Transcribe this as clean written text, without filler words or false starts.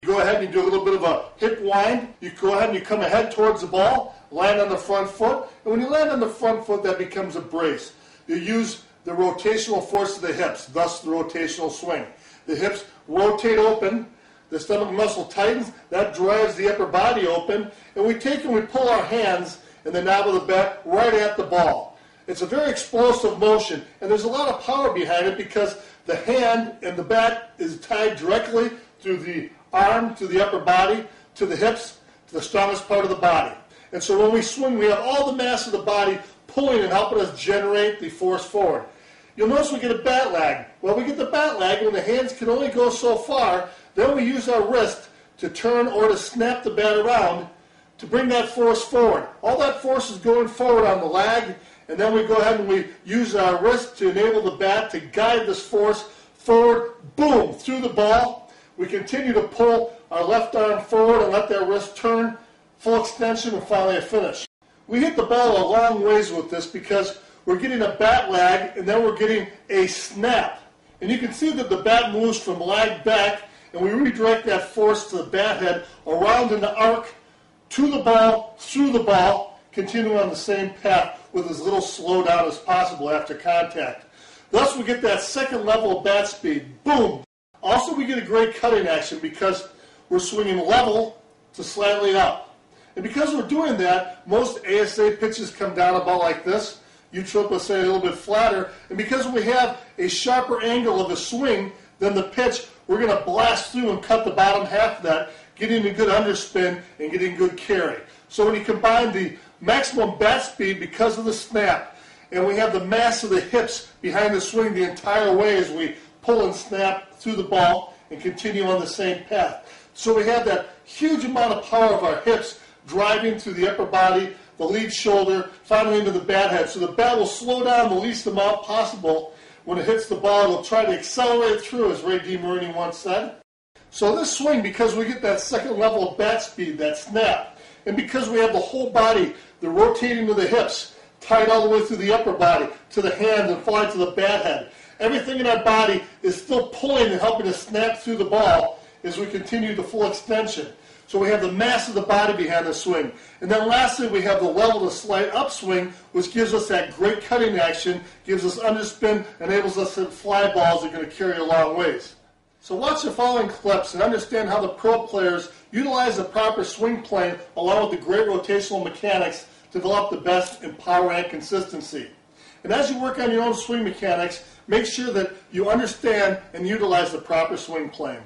You go ahead and you do a little bit of a hip wind. You go ahead and you come ahead towards the ball, land on the front foot, and when you land on the front foot, that becomes a brace. You use the rotational force of the hips, thus the rotational swing. The hips rotate open, the stomach muscle tightens, that drives the upper body open, and we take and we pull our hands in the knob of the bat right at the ball. It's a very explosive motion, and there's a lot of power behind it because the hand and the bat is tied directly through the arm, to the upper body, to the hips, to the strongest part of the body. And so when we swing, we have all the mass of the body pulling and helping us generate the force forward. You'll notice we get a bat lag. Well, we get the bat lag when the hands can only go so far. Then we use our wrist to turn or to snap the bat around to bring that force forward. All that force is going forward on the lag, and then we go ahead and we use our wrist to enable the bat to guide this force forward, boom, through the ball. We continue to pull our left arm forward and let that wrist turn, full extension, and finally a finish. We hit the ball a long ways with this because we're getting a bat lag and then we're getting a snap. And you can see that the bat moves from lag back, and we redirect that force to the bat head around in the arc to the ball, through the ball, continuing on the same path with as little slowdown as possible after contact. Thus we get that second level of bat speed. Boom! Also we get a great cutting action because we're swinging level to slightly up. And because we're doing that, most ASA pitches come down about like this. U-triple say a little bit flatter. And because we have a sharper angle of the swing than the pitch, we're going to blast through and cut the bottom half of that, getting a good underspin and getting good carry. So when you combine the maximum bat speed because of the snap, and we have the mass of the hips behind the swing the entire way as we pull and snap through the ball and continue on the same path. So we have that huge amount of power of our hips driving through the upper body, the lead shoulder, finally into the bat head. So the bat will slow down the least amount possible. When it hits the ball, it'll try to accelerate through, as Ray DeMarini once said. So this swing, because we get that second level of bat speed, that snap, and because we have the whole body, the rotating of the hips, tied all the way through the upper body, to the hand and fly to the bat head, everything in our body is still pulling and helping us snap through the ball as we continue the full extension. So we have the mass of the body behind the swing. And then lastly, we have the level of the slight upswing, which gives us that great cutting action, gives us underspin, enables us to hit fly balls that are going to carry a long ways. So watch the following clips and understand how the pro players utilize the proper swing plane along with the great rotational mechanics to develop the best in power and consistency. And as you work on your own swing mechanics, make sure that you understand and utilize the proper swing plane.